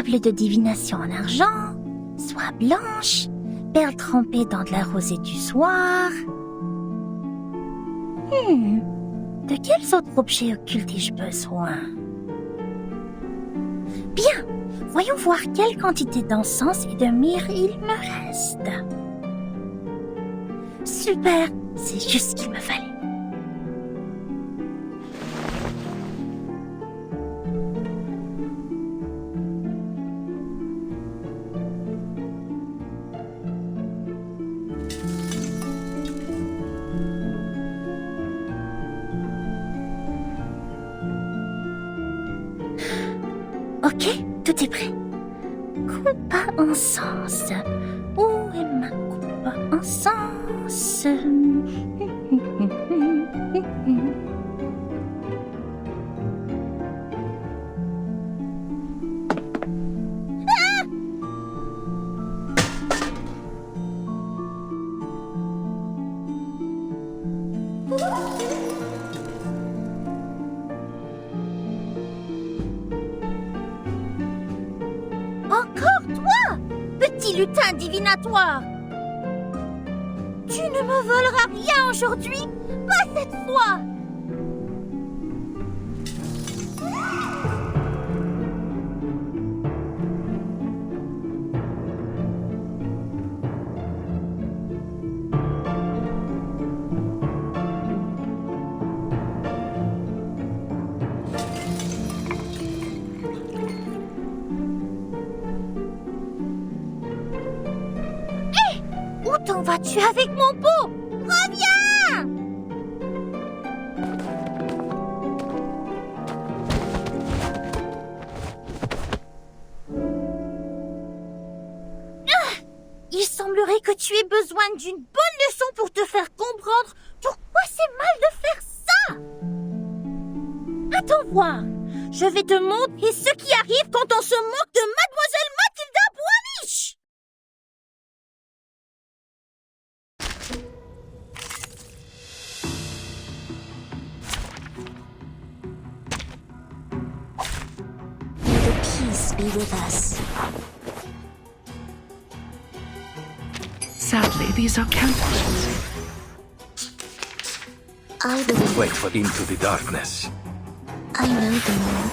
table de divination en argent, soie blanche, perles trempées dans de la rosée du soir. De quels autres objets occultes ai-je besoin? Bien, voyons voir quelle quantité d'encens et de myrrhe il me reste. Super, c'est juste ce qu'il me fallait. Ok, tout est prêt. Coupe à encens. Où est ma coupe à encens? Encore toi, petit lutin divinatoire! Tu ne me voleras rien aujourd'hui, pas cette fois! Où t'en vas-tu avec mon pot? Reviens! Il semblerait que tu aies besoin d'une bonne leçon pour te faire comprendre pourquoi c'est mal de faire ça. Attends voir. Je vais te montrer ce qui arrive quand on se moque de Mademoiselle Mathilda Boiniche. May the peace be with us. Sadly, these are counterfeits. I believe Wait for into the darkness. I know the more,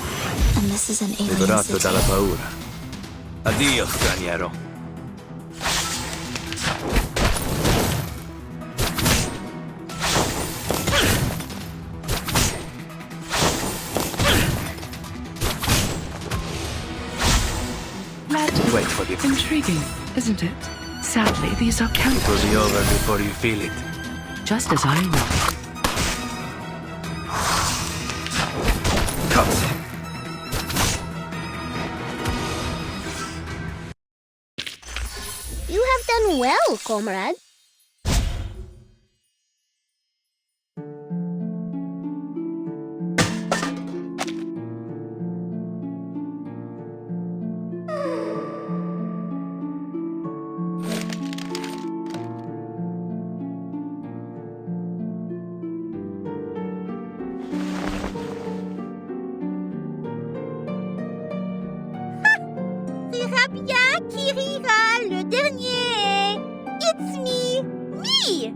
and this is an alien Liberato city. dalla paura. Addio, straniero. Wait for the... Intriguing, isn't it? Sadly, these are It will counterfeits. be over before you feel it. Just as I know. Cut. You have done well, comrade. Rira bien qui rira, le dernier. It's me, me.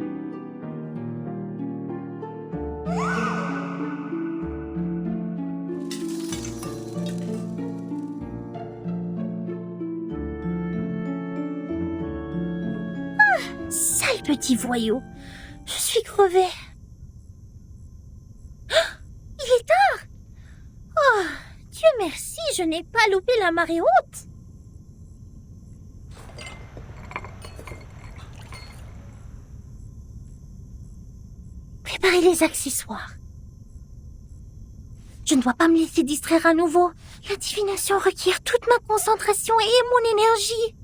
Sale petit voyou, je suis crevée. Il est tard. Oh, Dieu merci, je n'ai pas loupé la marée haute. Préparez les accessoires. Je ne dois pas me laisser distraire à nouveau. La divination requiert toute ma concentration et mon énergie.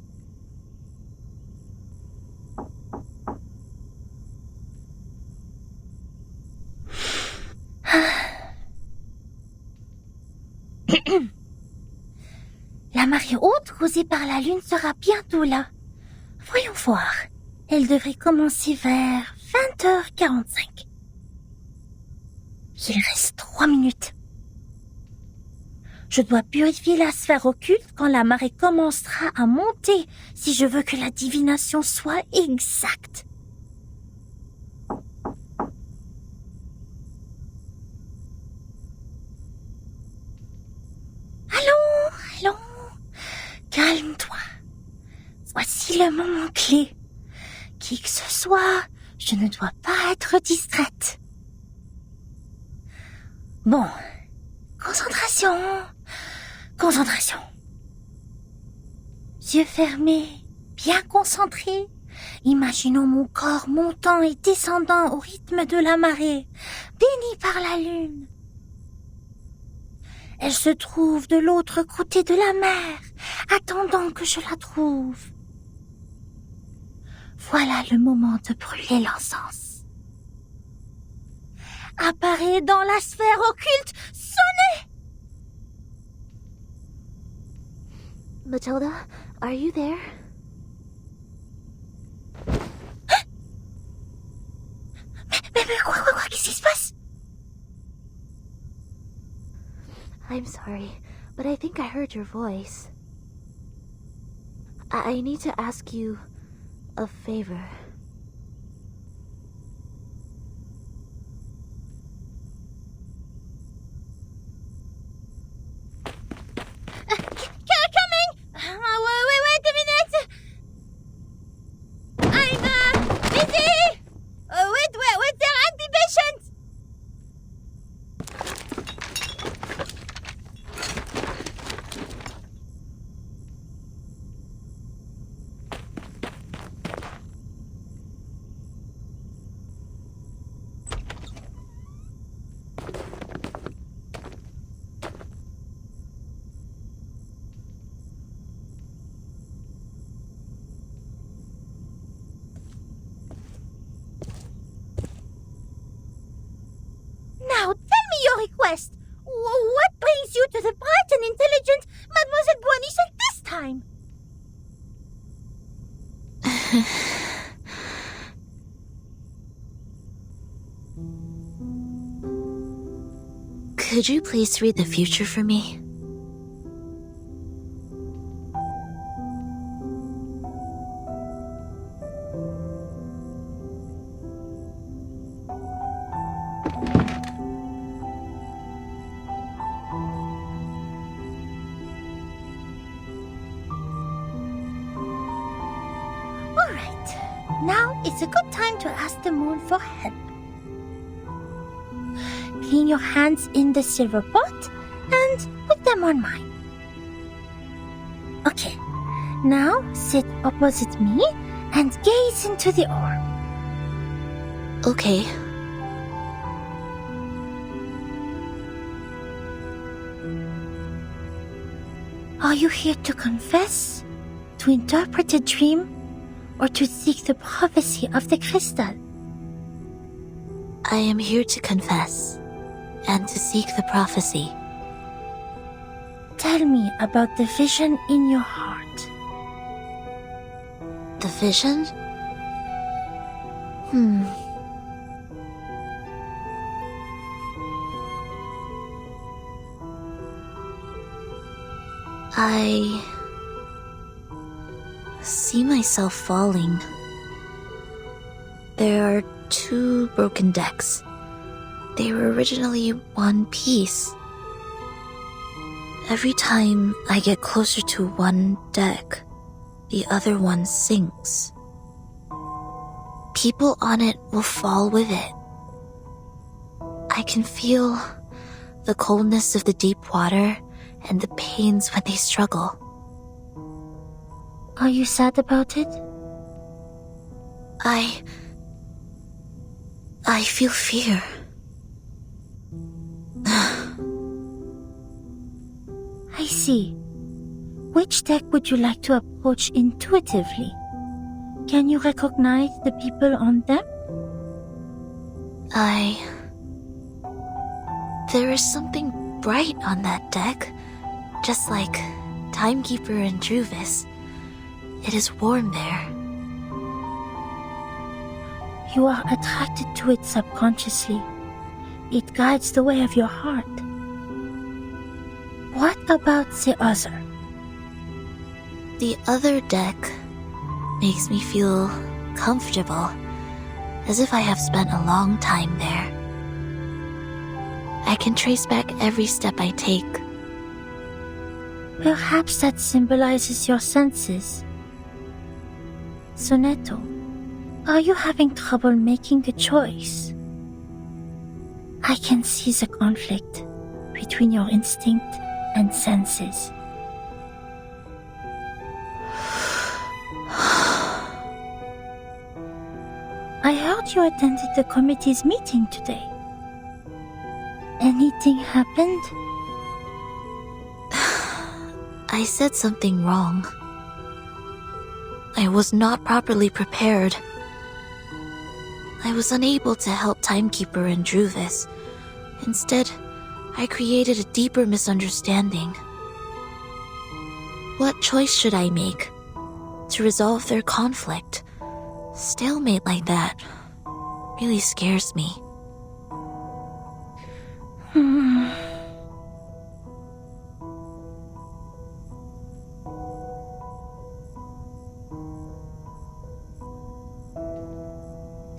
La marée haute causée par la lune sera bientôt là. Voyons voir. Elle devrait commencer vers 20h45. Il reste 3 minutes. Je dois purifier la sphère occulte quand la marée commencera à monter si je veux que la divination soit exacte. Allons, calme-toi. Voici le moment clé. Qui que ce soit, je ne dois pas être distraite. Bon, concentration. Yeux fermés, bien concentrés. Imaginons mon corps montant et descendant au rythme de la marée, béni par la lune. Elle se trouve de l'autre côté de la mer, attendant que je la trouve. Voilà le moment de brûler l'encens. Apparaît dans la sphère occulte, sonnez! Matilda, are you there? Mais quoi, qu'est-ce qui se passe? I'm sorry, but I think I heard your voice. I need to ask you a favor. Coming! Wait a minute! I'm busy! Wait there, I'll be patient! Now, tell me your request. What brings you to the bright and intelligent Mademoiselle Boisnichel this time? Could you please read the future for me? All right. Now it's a good time to ask the moon for help. Clean your hands in the silver pot and put them on mine. Okay. Now sit opposite me and gaze into the orb. Okay. Are you here to confess, to interpret a dream, or to seek the prophecy of the crystal? I am here to confess and to seek the prophecy. Tell me about the vision in your heart. The vision? I see myself falling. There are 2 broken decks. They were originally one piece. Every time I get closer to one deck, the other one sinks. People on it will fall with it. I can feel the coldness of the deep water and the pains when they struggle. Are you sad about it? I feel fear. I see. Which deck would you like to approach intuitively? Can you recognize the people on them? There is something bright on that deck, just like Timekeeper and Druvis. It is warm there. You are attracted to it subconsciously. It guides the way of your heart. What about the other? The other deck makes me feel comfortable, as if I have spent a long time there. I can trace back every step I take. Perhaps that symbolizes your senses. Sonetto, are you having trouble making a choice? I can see the conflict between your instinct and senses. I heard you attended the committee's meeting today. Anything happened? I said something wrong. I was not properly prepared. I was unable to help Timekeeper and Druvis. Instead, I created a deeper misunderstanding. What choice should I make to resolve their conflict? Stalemate like that really scares me.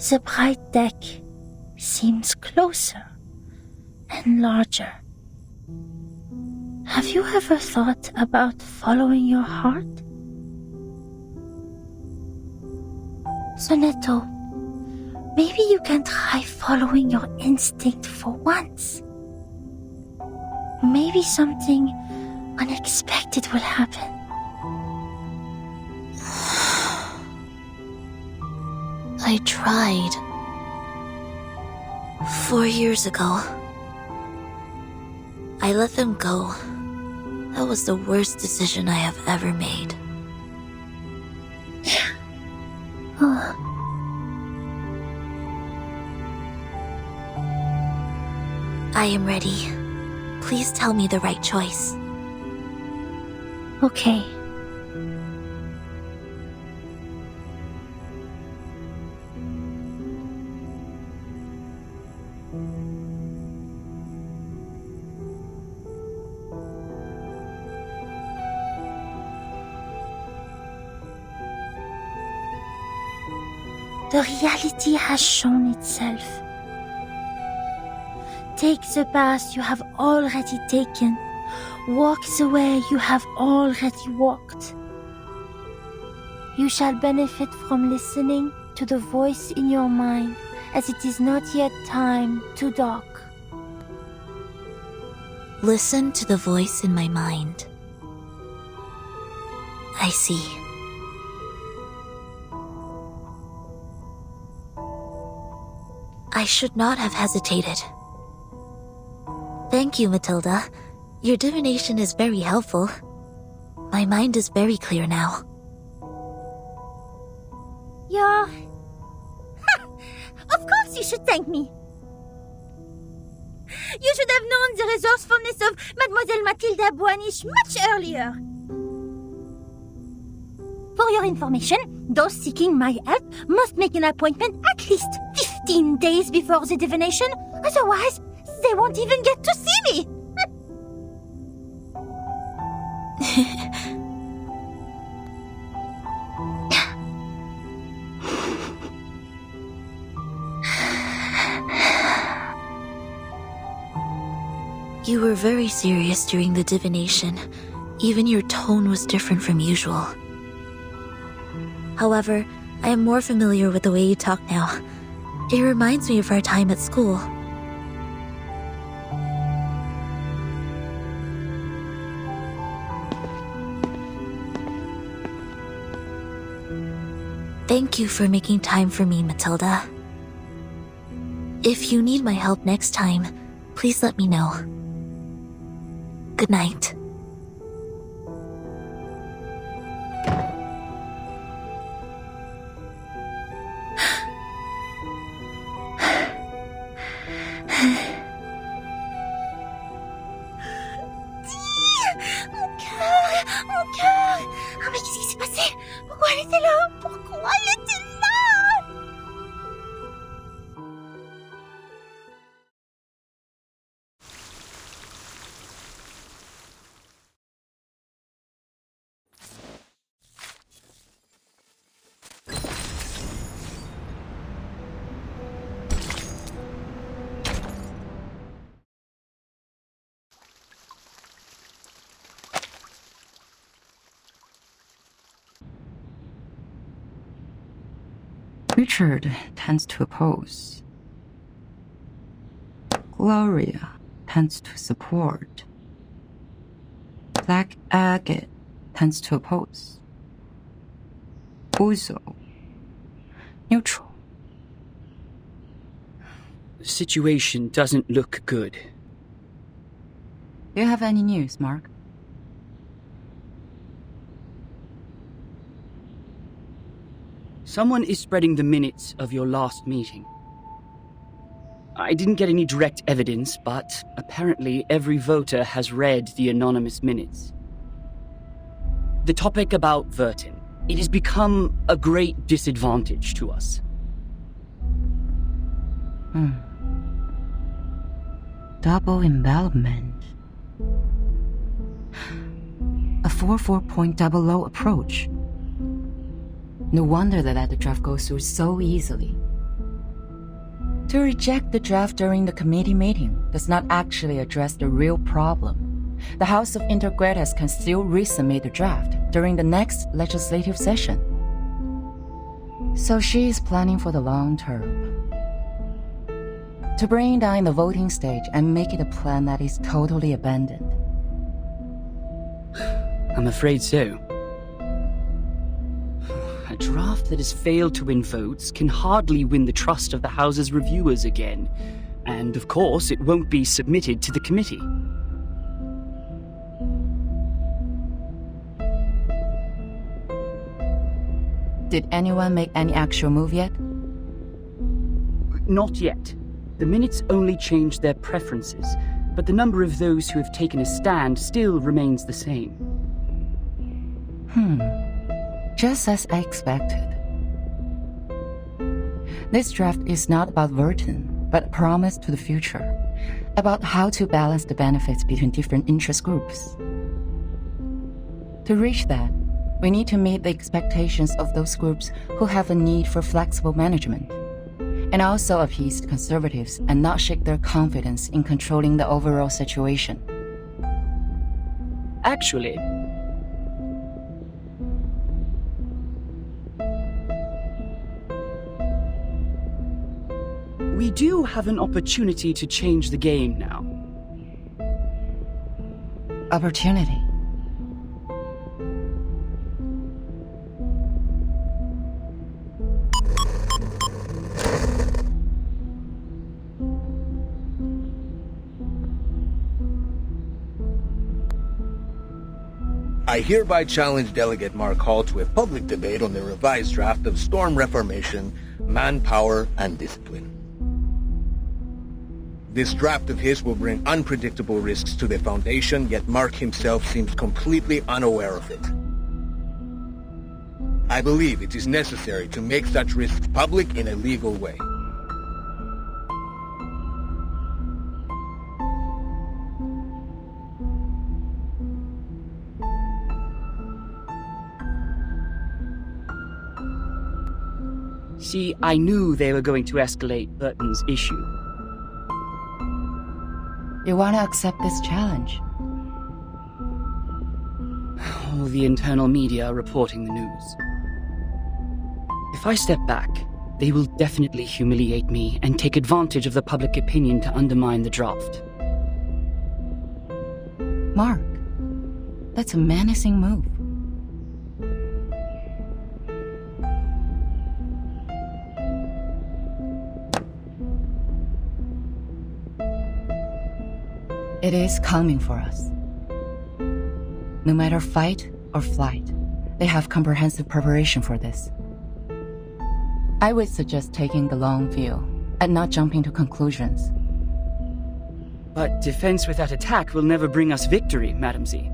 The bright deck seems closer and larger. Have you ever thought about following your heart? Sonetto, maybe you can try following your instinct for once. Maybe something unexpected will happen. I tried. 4 years ago. I let them go. That was the worst decision I have ever made. Oh. I am ready. Please tell me the right choice. Okay. The reality has shown itself. Take the path you have already taken. Walk the way you have already walked. You shall benefit from listening to the voice in your mind, as it is not yet time to dark. Listen to the voice in my mind. I see. I should not have hesitated. Thank you, Matilda. Your divination is very helpful. My mind is very clear now. Of course you should thank me. You should have known the resourcefulness of Mademoiselle Mathilda Boanish much earlier. For your information, those seeking my help must make an appointment at least 15 days before the divination. Otherwise, they won't even get to see me. You were very serious during the divination. Even your tone was different from usual. However, I am more familiar with the way you talk now. It reminds me of our time at school. Thank you for making time for me, Matilda. If you need my help next time, please let me know. Good night. Mon cœur. Ah, mais qu'est-ce qui s'est passé? Pourquoi elle était là? Pourquoi elle était là? Richard tends to oppose. Gloria tends to support. Black Agate tends to oppose. Uzo, neutral. The situation doesn't look good. Do you have any news, Mark? Someone is spreading the minutes of your last meeting. I didn't get any direct evidence, but apparently every voter has read the anonymous minutes. The topic about Vertin. It has become a great disadvantage to us. Double envelopment. A 4-4-point double low approach. No wonder that the draft goes through so easily. To reject the draft during the committee meeting does not actually address the real problem. The House of Intergrades can still resubmit the draft during the next legislative session. So she is planning for the long term. To bring down the voting stage and make it a plan that is totally abandoned. I'm afraid so. A draft that has failed to win votes can hardly win the trust of the House's reviewers again. And of course, it won't be submitted to the committee. Did anyone make any actual move yet? Not yet. The minutes only changed their preferences, but the number of those who have taken a stand still remains the same. Just as I expected. This draft is not about Vertin, but a promise to the future, about how to balance the benefits between different interest groups. To reach that, we need to meet the expectations of those groups who have a need for flexible management, and also appease conservatives and not shake their confidence in controlling the overall situation. Actually, we do have an opportunity to change the game now. Opportunity. I hereby challenge Delegate Mark Hall to a public debate on the revised draft of Storm Reformation, Manpower, and Discipline. This draft of his will bring unpredictable risks to the Foundation, yet Mark himself seems completely unaware of it. I believe it is necessary to make such risks public in a legal way. See, I knew they were going to escalate Burton's issue. You want to accept this challenge? All the internal media are reporting the news. If I step back, they will definitely humiliate me and take advantage of the public opinion to undermine the draft. Mark, that's a menacing move. It is coming for us. No matter fight or flight, they have comprehensive preparation for this. I would suggest taking the long view and not jumping to conclusions. But defense without attack will never bring us victory, Madam Z.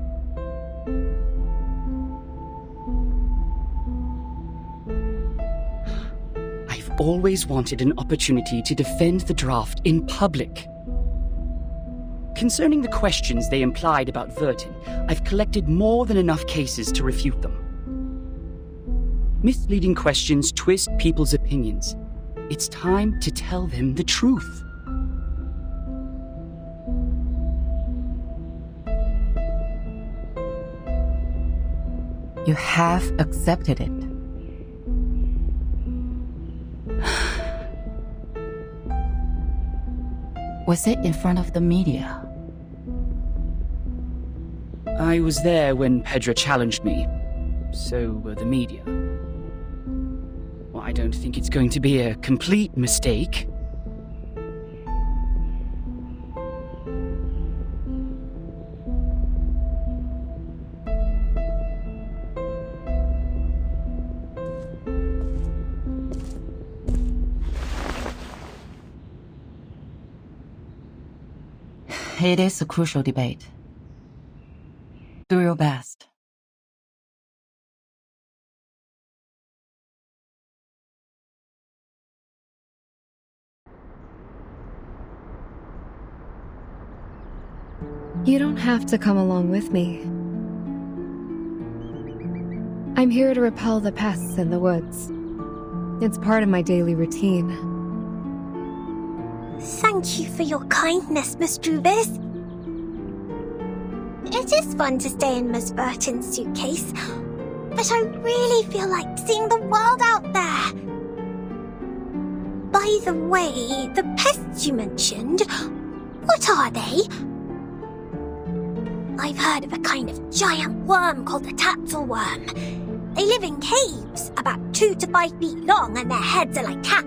I've always wanted an opportunity to defend the draft in public. Concerning the questions they implied about Vertin, I've collected more than enough cases to refute them. Misleading questions twist people's opinions. It's time to tell them the truth. You have accepted it. Was it in front of the media? I was there when Pedra challenged me. So were the media. Well, I don't think it's going to be a complete mistake. It is a crucial debate. Do your best. You don't have to come along with me. I'm here to repel the pests in the woods. It's part of my daily routine. Thank you for your kindness, Miss Druvis. It is fun to stay in Miss Burton's suitcase, but I really feel like seeing the world out there. By the way, the pests you mentioned, what are they? I've heard of a kind of giant worm called the tatzelworm. They live in caves, about 2 to 5 feet long, and their heads are like cats.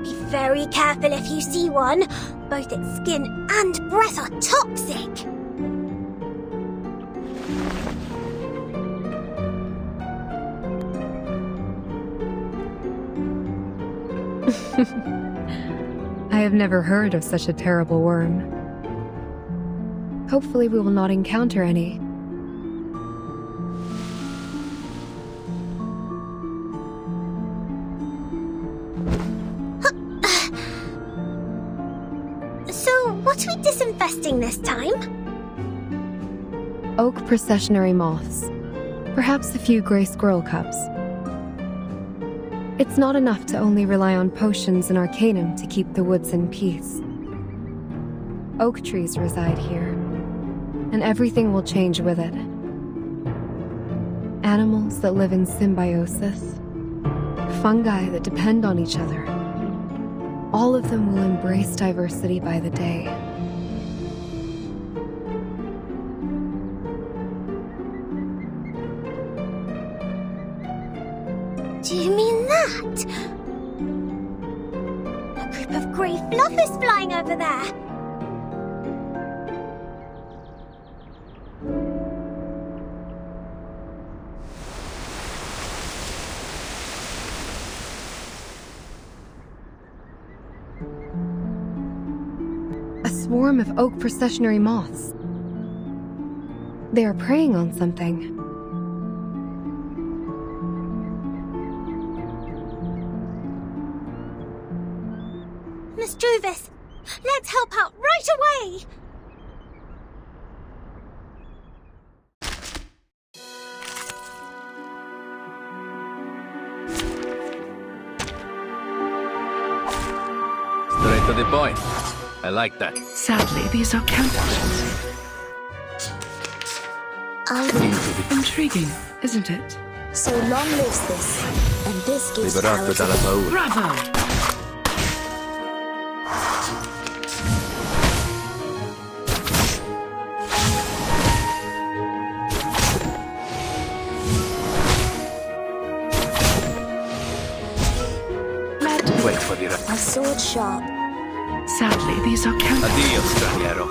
Be very careful if you see one. Both its skin and breath are toxic. I have never heard of such a terrible worm. Hopefully we will not encounter any. So, what are we disinfesting this time? Oak processionary moths. Perhaps a few gray squirrel cups. It's not enough to only rely on potions and arcanum to keep the woods in peace. Oak trees reside here, and everything will change with it. Animals that live in symbiosis, fungi that depend on each other. All of them will embrace diversity by the day. Do you mean that? A group of grey fluff is flying over there. A swarm of oak processionary moths. They are preying on something. Miss Druvis, let's help out right away! Straight to the point. I like that. Sadly, these are counterfeits. Intriguing, isn't it? So long lives this, and this gives Liberato power to dalla paura. Bravo! Wait for the a sword sharp. Sadly, these are counterfeits. Addio, straniero.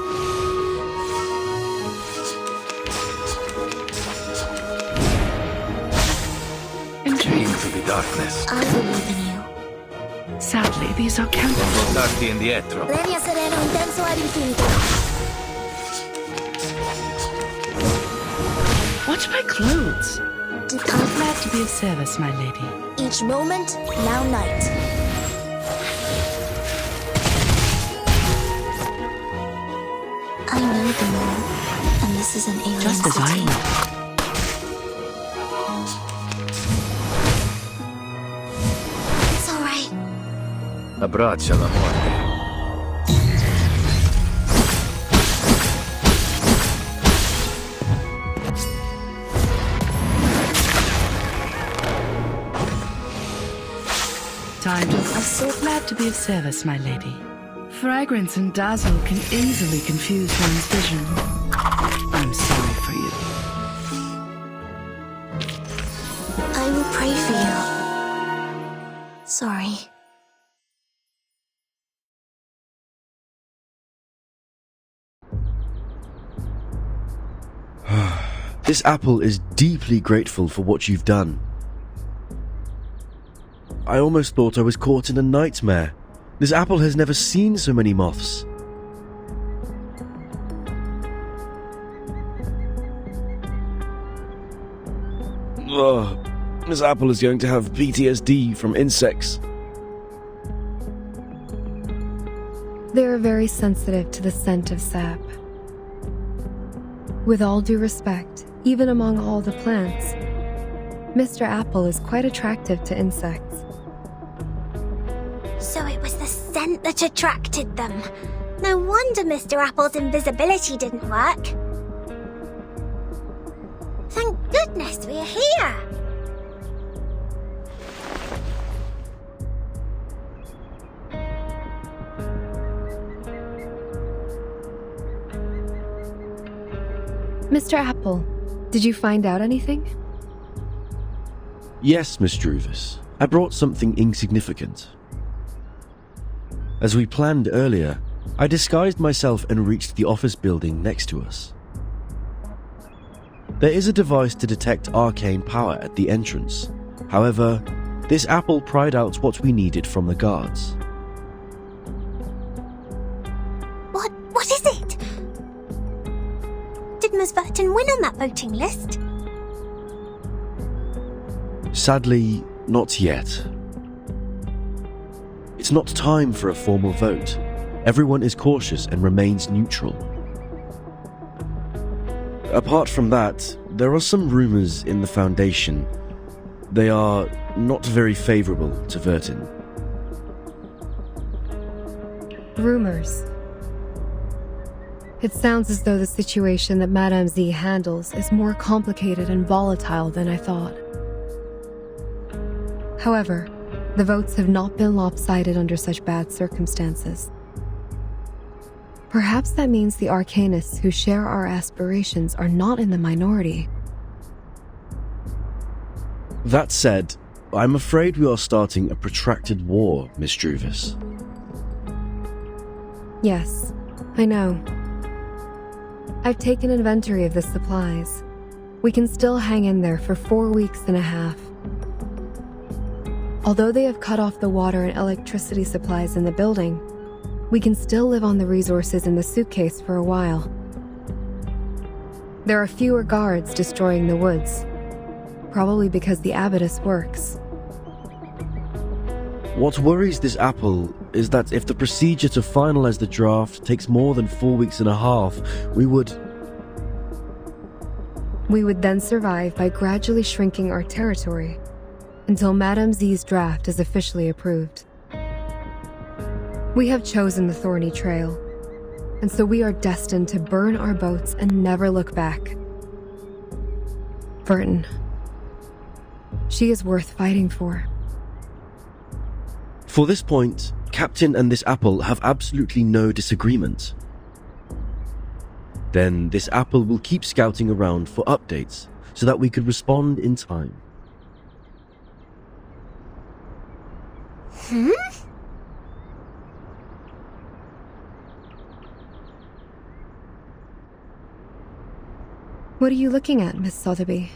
Intriguing. Into the darkness. I believe in you. Sadly, these are counterfeits. Non voltarti indietro. Premia sereno intenso ad infinito. Watch my clothes. I'm glad to be of service, my lady. Each moment, now night. I know the moon, and this is an alien Just as I city. know. It's alright. Abbraccia la morte. Time to... I'm so glad to be of service, my lady. Fragrance and dazzle can easily confuse one's vision. I'm sorry for you. I will pray for you. Sorry. This apple is deeply grateful for what you've done. I almost thought I was caught in a nightmare. This apple has never seen so many moths. Ugh, this apple is going to have PTSD from insects. They are very sensitive to the scent of sap. With all due respect, even among all the plants, Mr. Apple is quite attractive to insects. So it was the scent that attracted them. No wonder Mr. Apple's invisibility didn't work. Thank goodness we're here. Mr. Apple, did you find out anything? Yes, Miss Druvis. I brought something insignificant. As we planned earlier, I disguised myself and reached the office building next to us. There is a device to detect arcane power at the entrance. However, this apple pried out what we needed from the guards. What is it? Did Ms. Burton win on that voting list? Sadly, not yet. It's not time for a formal vote. Everyone is cautious and remains neutral. Apart from that, there are some rumors in the Foundation. They are not very favorable to Vertin. Rumors. It sounds as though the situation that Madame Z handles is more complicated and volatile than I thought. However, the votes have not been lopsided under such bad circumstances. Perhaps that means the arcanists who share our aspirations are not in the minority. That said, I'm afraid we are starting a protracted war, Miss Druvis. Yes, I know. I've taken inventory of the supplies. We can still hang in there for 4 weeks and a half. Although they have cut off the water and electricity supplies in the building, we can still live on the resources in the suitcase for a while. There are fewer guards destroying the woods, probably because the abattis works. What worries this apple is that if the procedure to finalize the draft takes more than 4 weeks and a half, we would then survive by gradually shrinking our territory until Madame Z's draft is officially approved. We have chosen the thorny trail, and so we are destined to burn our boats and never look back. Vertin. She is worth fighting for. For this point, Captain and this apple have absolutely no disagreement. Then this apple will keep scouting around for updates so that we could respond in time. What are you looking at, Miss Sotheby?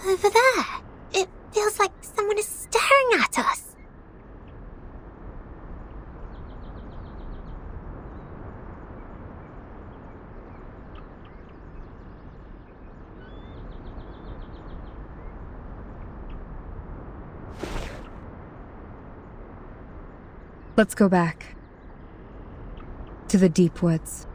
Over there. It feels like someone is staring at us. Let's go back to the deep woods.